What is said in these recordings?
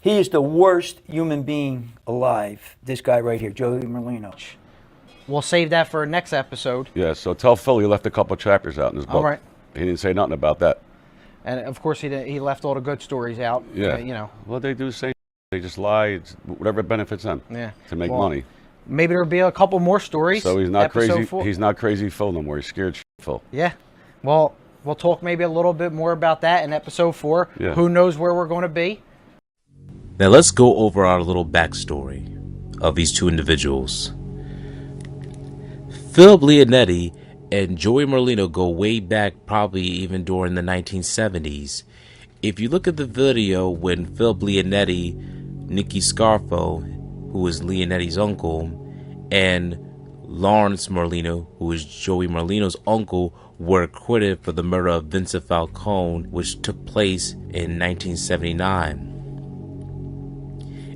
He is the worst human being alive. This guy right here, Joey Merlino. We'll save that for next episode. Yeah, so tell Phil he left a couple chapters out in his book. All right. He didn't say nothing about that. And of course, he left all the good stories out. Yeah. You know. Well, they do the same. They just lie. It's whatever benefits them. Yeah. To make money. Maybe there'll be a couple more stories. So he's not crazy. 4. He's not crazy Phil no more. He's scared Phil. Yeah. Well, we'll talk maybe a little bit more about that in episode 4. Yeah. Who knows where we're going to be? Now let's go over our little backstory of these two individuals. Philip Leonetti and Joey Merlino go way back, probably even during the 1970s. If you look at the video when Philip Leonetti, Nicky Scarfo, who is Leonetti's uncle, and Lawrence Merlino, who is Joey Merlino's uncle, were acquitted for the murder of Vincent Falcone, which took place in 1979.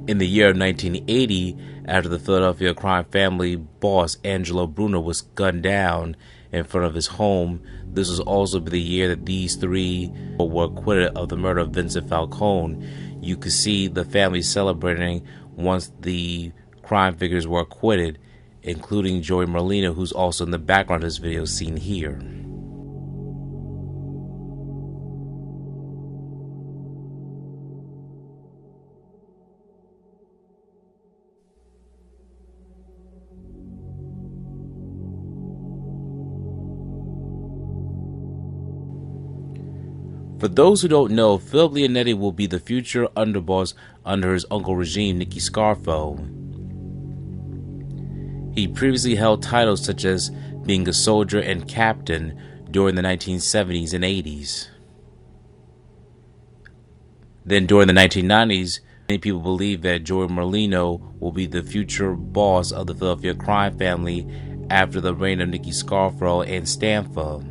In the year of 1980, after the Philadelphia crime family boss Angelo Bruno was gunned down in front of his home, this was also the year that these three were acquitted of the murder of Vincent Falcone. You could see the family celebrating once the crime figures were acquitted, including Joey Merlino, who's also in the background of this video seen here. For those who don't know, Philip Leonetti will be the future underboss under his uncle regime, Nicky Scarfo. He previously held titles such as being a soldier and captain during the 1970s and 80s. Then during the 1990s, many people believe that Joey Merlino will be the future boss of the Philadelphia crime family after the reign of Nicky Scarfo and Stanfa.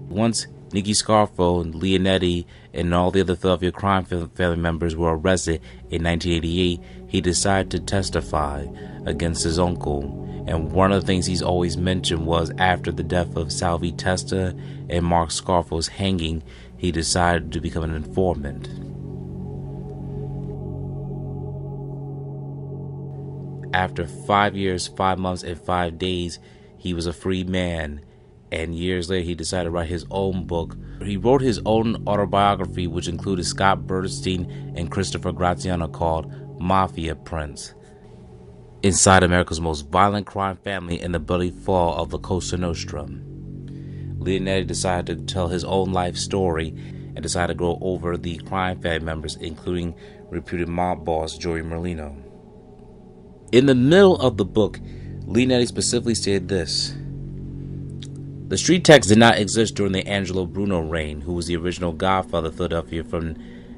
Once Nicky Scarfo, Leonetti, and all the other Philadelphia crime family members were arrested in 1988, he decided to testify against his uncle. And one of the things he's always mentioned was after the death of Salvi Testa and Mark Scarfo's hanging, he decided to become an informant. After 5 years, 5 months, and 5 days, he was a free man. And years later, he decided to write his own book. He wrote his own autobiography, which included Scott Bernstein and Christopher Graziano, called Mafia Prince. Inside America's most violent crime family and the bloody fall of the Cosa Nostra. Leonetti decided to tell his own life story and decided to go over the crime family members, including reputed mob boss Joey Merlino. In the middle of the book, Leonetti specifically stated this: the street tax did not exist during the Angelo Bruno reign, who was the original godfather of Philadelphia from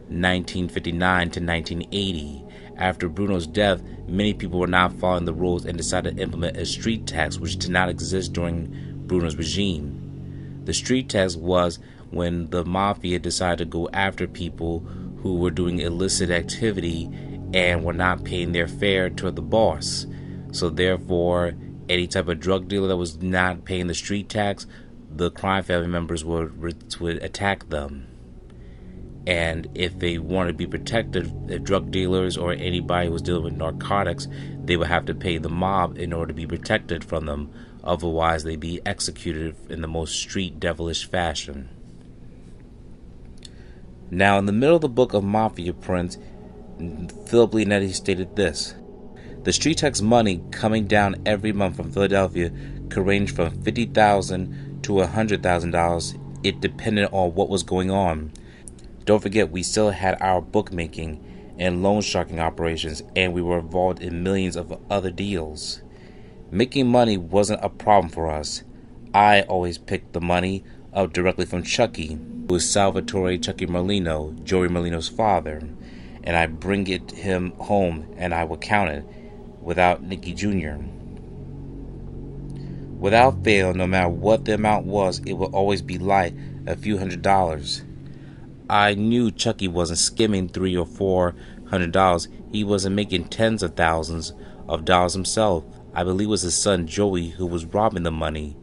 1959 to 1980. After Bruno's death, many people were not following the rules and decided to implement a street tax, which did not exist during Bruno's regime. The street tax was when the mafia decided to go after people who were doing illicit activity and were not paying their fare to the boss. So therefore, any type of drug dealer that was not paying the street tax, the crime family members would attack them. And if they wanted to be protected, if drug dealers or anybody who was dealing with narcotics, they would have to pay the mob in order to be protected from them. Otherwise, they'd be executed in the most street devilish fashion. Now, in the middle of the book of Mafia Prince, Philip Leonetti stated this: the street tax money coming down every month from Philadelphia could range from $50,000 to $100,000. It depended on what was going on. Don't forget, we still had our bookmaking and loan sharking operations, and we were involved in millions of other deals. Making money wasn't a problem for us. I always picked the money up directly from Chucky, who was Salvatore Chucky Merlino, Joey Merlino's father, and I bring it him home and I would count it without Nicky Jr. Without fail, no matter what the amount was, it would always be light, a few $100s. I knew Chucky wasn't skimming $300 or $400. He wasn't making tens of thousands of dollars himself. I believe it was his son Joey who was robbing the money.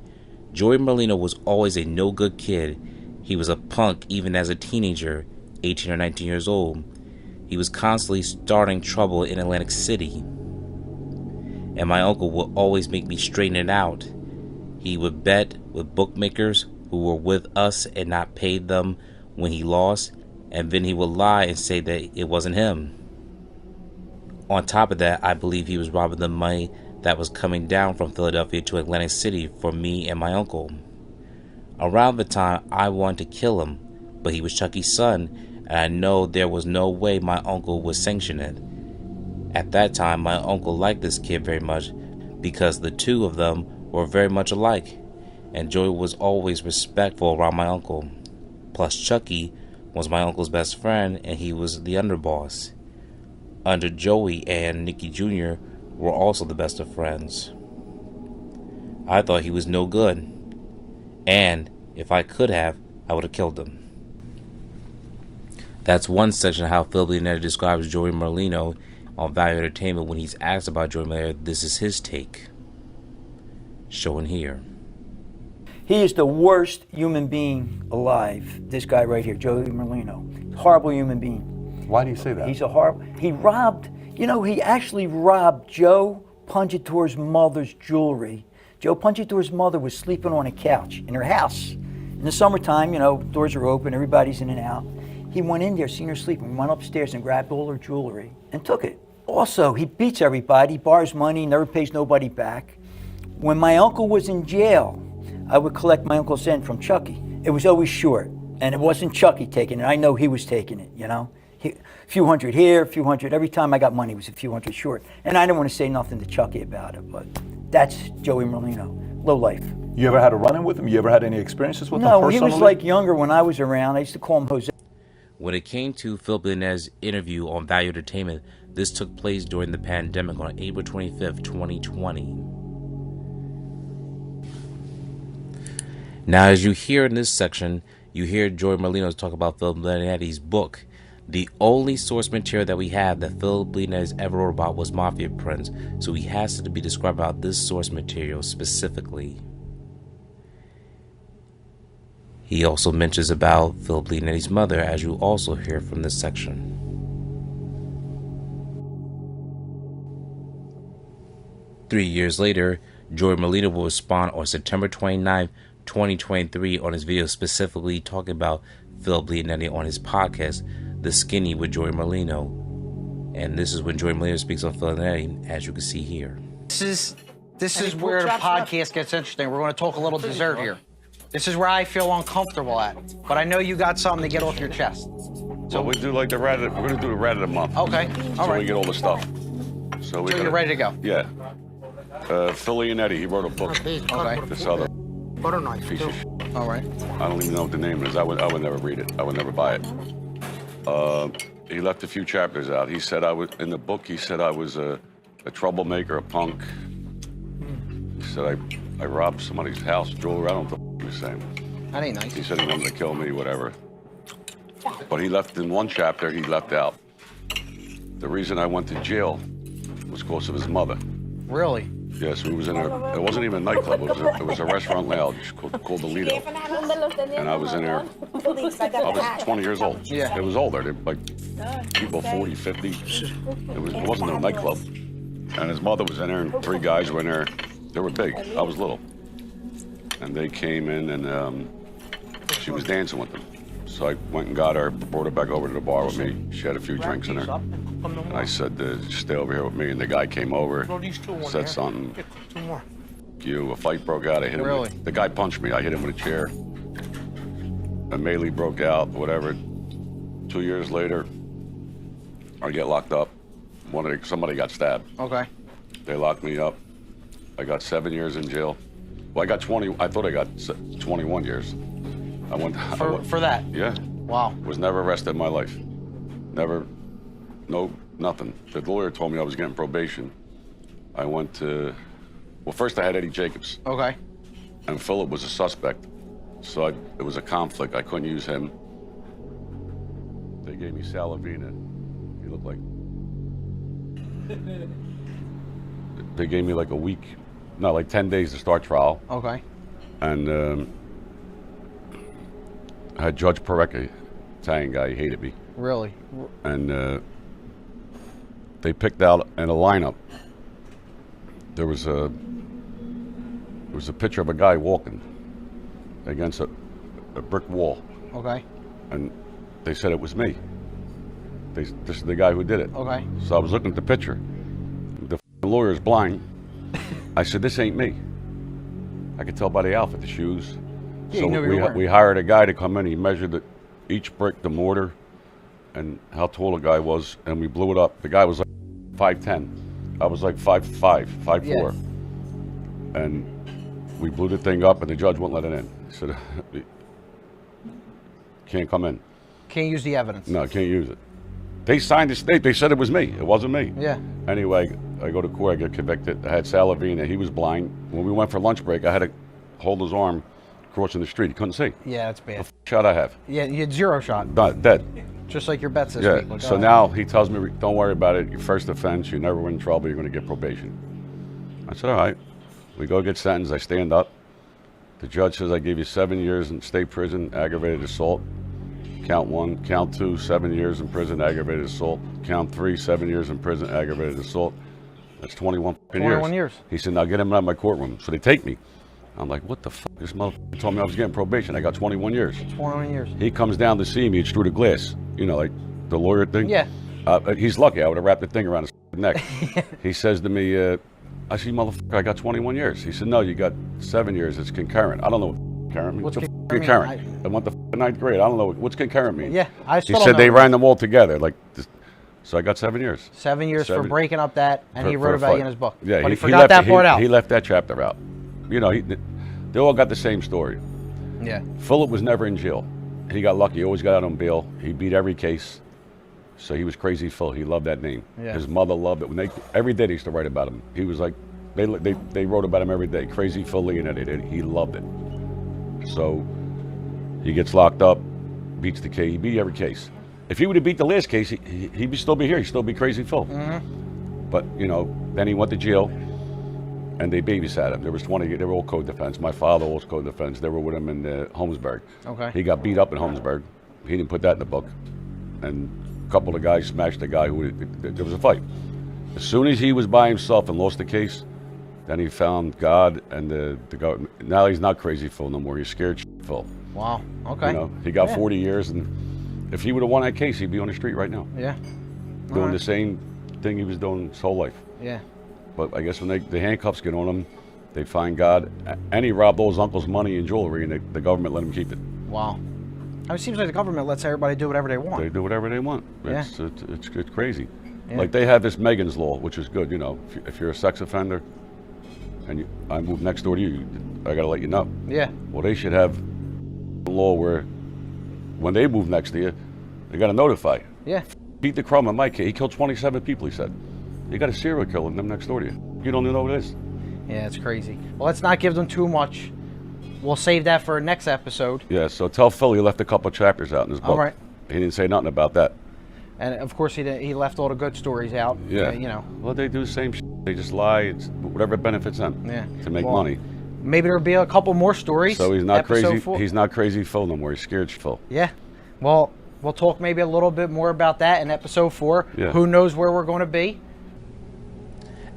Joey Merlino was always a no-good kid. He was a punk even as a teenager, 18 or 19 years old. He was constantly starting trouble in Atlantic City, and my uncle would always make me straighten it out. He would bet with bookmakers who were with us and not pay them when he lost, and then he would lie and say that it wasn't him. On top of that, I believe he was robbing the money that was coming down from Philadelphia to Atlantic City for me and my uncle. Around the time I wanted to kill him, but he was Chucky's son, and I know there was no way my uncle would sanction it. At that time, my uncle liked this kid very much because the two of them were very much alike, and Joey was always respectful around my uncle. Plus, Chucky was my uncle's best friend, and he was the underboss. Under Joey and Nicky Jr. were also the best of friends. I thought he was no good, and if I could have, I would have killed him. That's one section of how Phil Leonetti describes Joey Merlino on Value Entertainment when he's asked about Joey Merlino. This is his take, shown here. He is the worst human being alive, this guy right here, Joey Merlino. Horrible human being. Why do you say that? He's a horrible, he robbed, he actually robbed Joe Pungitor's mother's jewelry. Joe Pungitor's mother was sleeping on a couch in her house. In the summertime, doors are open, everybody's in and out. He went in there, seen her sleeping, went upstairs and grabbed all her jewelry and took it. Also, he beats everybody, borrows money, never pays nobody back. When my uncle was in jail, I would collect my uncle's end from Chucky. It was always short, and it wasn't Chucky taking it. I know he was taking it, A few hundred here, a few hundred. Every time I got money, it was a few hundred short. And I didn't want to say nothing to Chucky about it, but that's Joey Merlino, low life. You ever had a run-in with him? You ever had any experiences with him No, personally? he was like younger when I was around. I used to call him Jose. When it came to Phil Leonetti's interview on Value Entertainment, this took place during the pandemic on April 25th, 2020. Now, as you hear in this section, you hear Joey Merlino talk about Phil Leonetti's book. The only source material that we have that Phil Leonetti ever wrote about was Mafia Prince, so he has to be described about this source material specifically. He also mentions about Phil Leonetti's mother, as you also hear from this section. Three years later, Joey Merlino will respond on September 29th, 2023 on his video specifically talking about Phil Leonetti on his podcast, The Skinny with Joey Merlino. And this is when Joey Merlino speaks on Phil Leonetti, as you can see here. This is where the podcast gets interesting. We're going to talk a little dessert here. This is where I feel uncomfortable at. But I know you got something to get off your chest. So we do like the rat. We're gonna do the rat of the month. Okay, all So right. we get all the stuff. So So you're ready to go? Yeah. Phil Leonetti, he wrote a book. Okay. This other piece of shit. All right. I don't even know what the name is. I would never read it. I would never buy it. He left a few chapters out. He said in the book. He said I was a troublemaker, a punk. He said I robbed somebody's house, jewelry. I don't know what he was saying. That ain't nice. He said he wanted to kill me, whatever. But he left in one chapter. He left out the reason I went to jail was because of his mother. Really? Yes, we was in a. It wasn't even a nightclub. It was a restaurant lounge called the Lido. And I was in there. I was 20 years old. Yeah. It was older. They, like people 40, 50. It wasn't a nightclub. And his mother was in there, and three guys were in there. They were big. I was little. And they came in, and she was dancing with them. So I went and got her, brought her back over to the bar with me. She had a few drinks in her. And I said, stay over here with me. And the guy came over, said something. A fight broke out. I hit him. Really? The guy punched me. I hit him with a chair. A melee broke out, whatever. 2 years later, I get locked up. Somebody got stabbed. Okay. They locked me up. I got 7 years in jail. Well, I got 20. I thought I got 21 years. I went For that? Yeah. Wow. Was never arrested in my life. Never, no, nothing. The lawyer told me I was getting probation. I went to, well, first I had Eddie Jacobs. Okay. And Philip was a suspect. So it was a conflict. I couldn't use him. They gave me Salavina. He looked like, they gave me like a week, no, like 10 days to start trial. Okay. And I had Judge Parecki, Italian guy, he hated me. Really? And they picked out in a lineup. There was a picture of a guy walking against a brick wall. Okay. And they said it was me. This is the guy who did it. Okay. So I was looking at the picture. The lawyer's blind. I said, this ain't me. I could tell by the outfit, the shoes. Yeah, so you know we hired a guy to come in. He measured each brick, the mortar, and how tall the guy was, and we blew it up. The guy was like 5'10". I was like 5'5", 5'4". Yeah. And we blew the thing up, and the judge wouldn't let it in. He said, can't come in. Can't use the evidence. No, can't use it. They signed the state. They said it was me. It wasn't me. Yeah. Anyway, I go to court. I get convicted. I had Salavina. He was blind. When we went for lunch break, I had to hold his arm crossing the street. He couldn't see. Yeah, that's bad. What shot I have? Yeah, you had 0 shot. Not dead. Just like your bets this Yeah. week. Like, So now he tells me, don't worry about it. Your first offense, you never win trouble. You're going to get probation. I said, all right. We go get sentenced. I stand up. The judge says I give you 7 years in state prison, aggravated assault. Count 1. Count 2, 7 years in prison, aggravated assault. Count 3, 7 years in prison, aggravated assault. That's 21 years. He said, now get him out of my courtroom. So they take me. I'm like, what the fuck? This motherfucker told me I was getting probation. I got 21 years. 21 years. He comes down to see me. It's through the glass. You know, like the lawyer thing? Yeah. He's lucky. I would have wrapped the thing around his neck. He says to me, I see, motherfucker, I got 21 years. He said, no, you got 7 years. It's concurrent. I don't know what concurrent means. What's concurrent? I went to ninth grade. I don't know. What's concurrent mean? Yeah, I still He don't said know. they ran them all together. Like, so I got 7 years. 7 years for 7 breaking up that, and he for wrote a about fight. you in his book. Yeah, but he forgot that part out. He left that chapter out. You know, they all got the same story. Yeah. Philip was never in jail. He got lucky. He always got out on bail. He beat every case. So he was Crazy Phil. He loved that name. Yeah. His mother loved it. Every day they used to write about him. He was like, they wrote about him every day. Crazy Phil Leonetti. He loved it. So he gets locked up, beats the case. He beat every case. If he would have beat the last case, he'd still be here. He'd still be Crazy Phil. Mm-hmm. But, you know, then he went to jail, and they babysat him. There was 20, they were all co-defense. My father was co-defense. They were with him in Holmesburg. Okay. He got beat up in Holmesburg. He didn't put that in the book. And a couple of guys smashed the guy there was a fight. As soon as he was by himself and lost the case, then he found God and the government. Now he's not Crazy Phil no more. He's scared Phil. Wow. Okay. You know, he got 40 years, and if he would have won that case, he'd be on the street right now. Yeah. Doing the same thing he was doing his whole life. Yeah. But I guess when the handcuffs get on him, they find God, and he robbed all his uncle's money and jewelry, and the government let him keep it. Wow. I mean, it seems like the government lets everybody do whatever they want. They do whatever they want. Yeah. It's crazy. Yeah. Like they have this Megan's Law, which is good. You know, if you're a sex offender, and I move next door to you, I got to let you know. Yeah. Well, they should have a law where when they move next to you, they got to notify. Yeah. Beat the crumb on my kid. He killed 27 people, he said. You got a serial killer in them next door to you. You don't even know what it is. Yeah, it's crazy. Well, let's not give them too much. We'll save that for next episode. Yeah, so tell Phil he left a couple of chapters out in his book. All right. He didn't say nothing about that. And of course, he left all the good stories out. Yeah. You know. Well, they do the same shit. They just lie. It's whatever benefits them. Yeah. To make Well, money. Maybe there'll be a couple more stories. So he's not episode crazy. 4. He's not Crazy Phil no more. He's scared Phil. Yeah. Well, we'll talk maybe a little bit more about that in episode 4. Yeah. Who knows where we're going to be?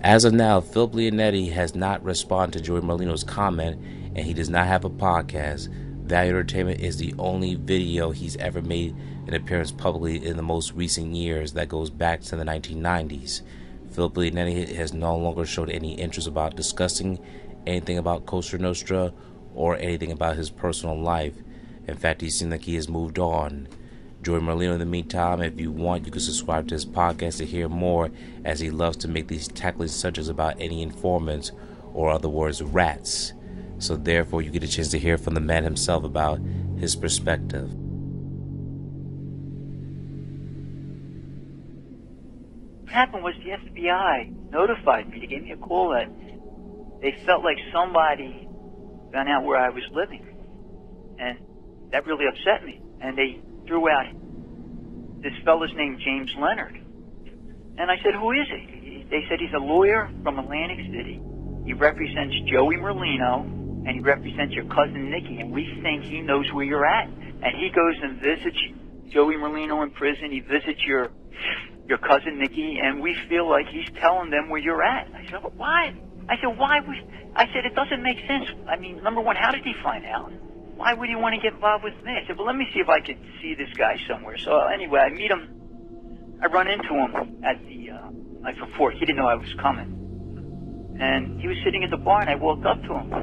As of now, Philip Leonetti has not responded to Joey Merlino's comment, and he does not have a podcast. ValueTainment is the only video he's ever made an appearance publicly in the most recent years that goes back to the 1990s. Philip Leonetti has no longer showed any interest about discussing anything about Cosa Nostra or anything about his personal life. In fact, he seems like he has moved on. Joey Merlino, in the meantime, if you want, you can subscribe to his podcast to hear more, as he loves to make these tackling subjects about any informants, or other words, rats. So therefore, you get a chance to hear from the man himself about his perspective. What happened was the FBI notified me. They gave me a call that they felt like somebody found out where I was living. And that really upset me. And they threw out this fella's named James Leonard. And I said, who is he? They said he's a lawyer from Atlantic City. He represents Joey Merlino, and he represents your cousin Nikki, and we think he knows where you're at. And he goes and visits Joey Merlino in prison. He visits your your cousin Nikki, and we feel like he's telling them where you're at. I said, why? I said, why? I said, it doesn't make sense. I mean, number one, how did he find out? Why would he want to get involved with me? I said, well, let me see if I can see this guy somewhere. So anyway, I meet him. I run into him at the, like for Fork. He didn't know I was coming. And he was sitting at the bar, and I walked up to him.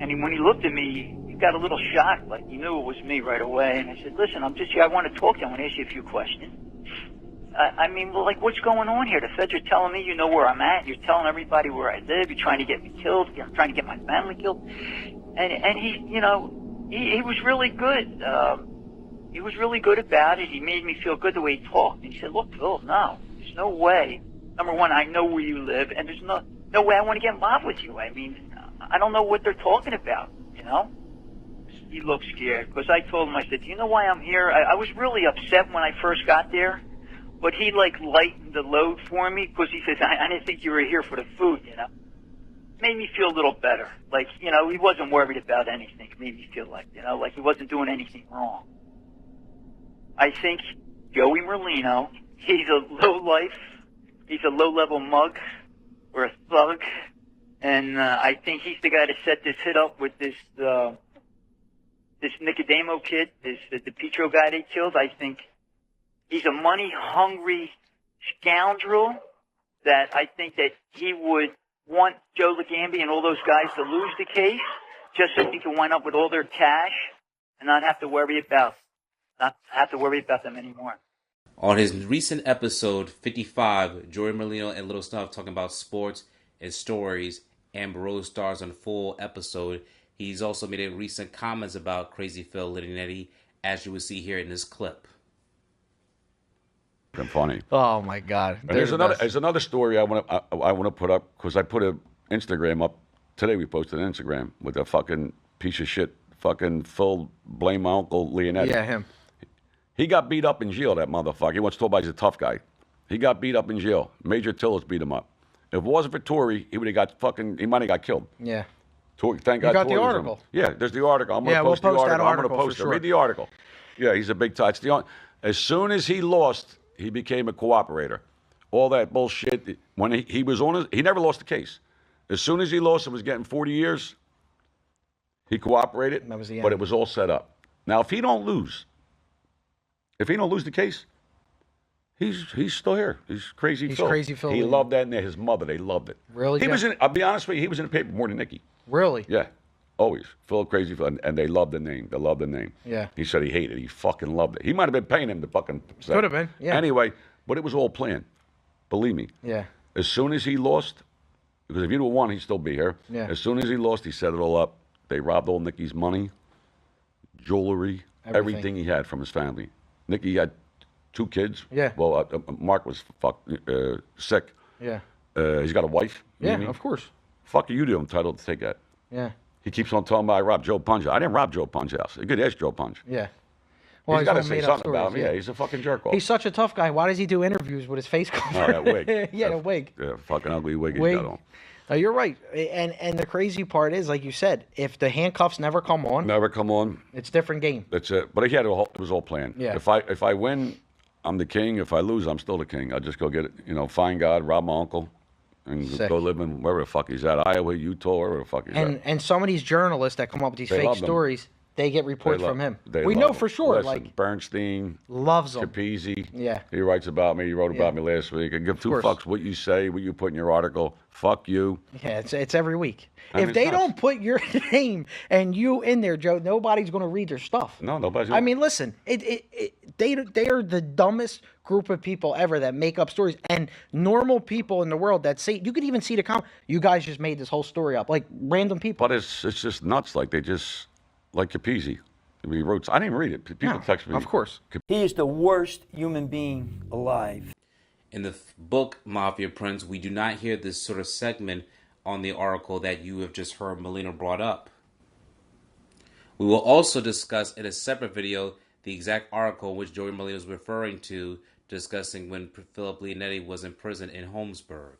And when he looked at me, he got a little shocked, like he knew it was me right away. And I said, listen, I'm just here. I want to talk to you. I want to ask you a few questions. I mean, well, like, what's going on here? The feds are telling me you know where I'm at. You're telling everybody where I live. You're trying to get me killed. You're trying to get my family killed. And he, you know, he was really good. He was really good about it. He made me feel good the way he talked. And he said, look, Phil, no, there's no way. Number one, I know where you live, and there's no way I want to get involved with you. I mean, I don't know what they're talking about, you know? He looked scared, because I told him, I said, do you know why I'm here? I was really upset when I first got there. But he, like, lightened the load for me because he says, I didn't think you were here for the food, you know. Made me feel a little better. Like, you know, he wasn't worried about anything. It made me feel like, you know, like he wasn't doing anything wrong. I think Joey Merlino, he's a low-level mug or a thug. And I think he's the guy to set this hit up with this Nicodemo kid, the Petro guy they killed. I think he's a money-hungry scoundrel that I think that he would want Joe Legambi and all those guys to lose the case just so he can wind up with all their cash and not have to worry about them anymore. On his recent episode 55, Joey Merlino and Little Snuff talking about sports and stories, Amber Rose stars on full episode. He's also made recent comments about Crazy Phil Leonetti, as you will see here in this clip. Funny. Oh my God! And there's another story I want to put up, because I put an Instagram up today. We posted an Instagram with a fucking piece of shit, fucking Phil, blame my uncle Leonetti. Yeah, him. He got beat up in jail. That motherfucker. He wants to talk about he's a tough guy. He got beat up in jail. Major Tillers beat him up. If it wasn't for Tory, he would have got fucking. He might have got killed. Yeah. Thank God. You got Tory the was article. Yeah, there's the article. I'm gonna post the article. I'm gonna post it. Sure. Read the article. Yeah, he's a big touch. As soon as he lost, he became a cooperator. All that bullshit. When he was on he never lost the case. As soon as he lost and was getting 40 years, he cooperated. That was the end. But it was all set up. Now, if he don't lose the case, he's still here. He's Crazy Phil. Crazy Phil. He loved that, and his mother, they loved it. Really? He was in. I'll be honest with you. He was in the paper more than Nikki. Really? Yeah. Always. Phil, Crazy Phil. And they loved the name. They loved the name. Yeah. He said he hated it. He fucking loved it. He might have been paying him to fucking say. Could have been, yeah. Anyway, but it was all planned. Believe me. Yeah. As soon as he lost, because if he'd have won, he'd still be here. Yeah. As soon as he lost, he set it all up. They robbed all Nicky's money, jewelry, everything he had from his family. Nicky had 2 kids. Yeah. Well, Mark was sick. Yeah. He's got a wife. Yeah, Mimi. of course. Fuck you, do entitled to take that. Yeah. He keeps on telling me I robbed Joe Punch. I didn't rob Joe Punch house. You could ask Joe Punch. Yeah. Well, he's got to all say made-up something about stories, him. Yeah, he's a fucking jerk off. He's such a tough guy. Why does he do interviews with his face covered? Oh, that wig. Yeah, the wig. Yeah, fucking ugly wig he's got on. You're right. And the crazy part is, like you said, if the handcuffs never come on, It's a different game. That's it. But it was all planned. Yeah. If I win, I'm the king. If I lose, I'm still the king. I'll just go get it. Find God, rob my uncle, and Sick. go live in wherever the fuck he's at. Iowa, Utah, wherever the fuck he's at. And some of these journalists that come up with these They fake love them. stories, they get reports from him. We love know him. for sure. Listen, Like Bernstein, loves him. Capizzi. Yeah. He writes about me. He wrote about Yeah. me last week. I give 2 course. fucks what you say, what you put in your article. Fuck you. Yeah, it's every week. I mean, If they it's nuts. don't put your name and you in there, Joe, nobody's going to read their stuff. No, nobody's. I mean, listen, they are the dumbest group of people ever that make up stories, and normal people in the world that say, you could even see the comment, you guys just made this whole story up, like random people. But it's just nuts. Like they just like Capizzi. He wrote. I didn't even read it. People text me. Of course. He is the worst human being alive. In the book Mafia Prince, we do not hear this sort of segment on the article that you have just heard Merlino brought up. We will also discuss in a separate video the exact article which Joey Merlino is referring to, discussing when Philip Leonetti was in prison in Holmesburg.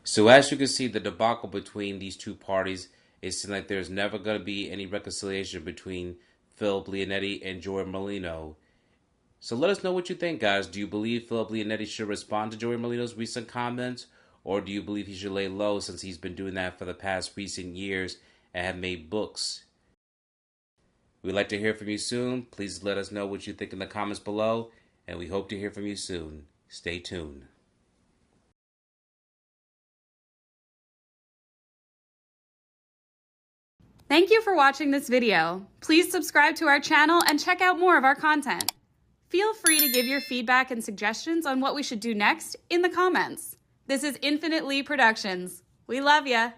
So as you can see, the debacle between these two parties, it seems like there's never going to be any reconciliation between Philip Leonetti and Joey Merlino. So let us know what you think, guys. Do you believe Philip Leonetti should respond to Joey Merlino's recent comments? Or do you believe he should lay low since he's been doing that for the past recent years and have made books? We'd like to hear from you soon. Please let us know what you think in the comments below, and we hope to hear from you soon. Stay tuned. Thank you for watching this video. Please subscribe to our channel and check out more of our content. Feel free to give your feedback and suggestions on what we should do next in the comments. This is Infinite Lee Productions. We love ya.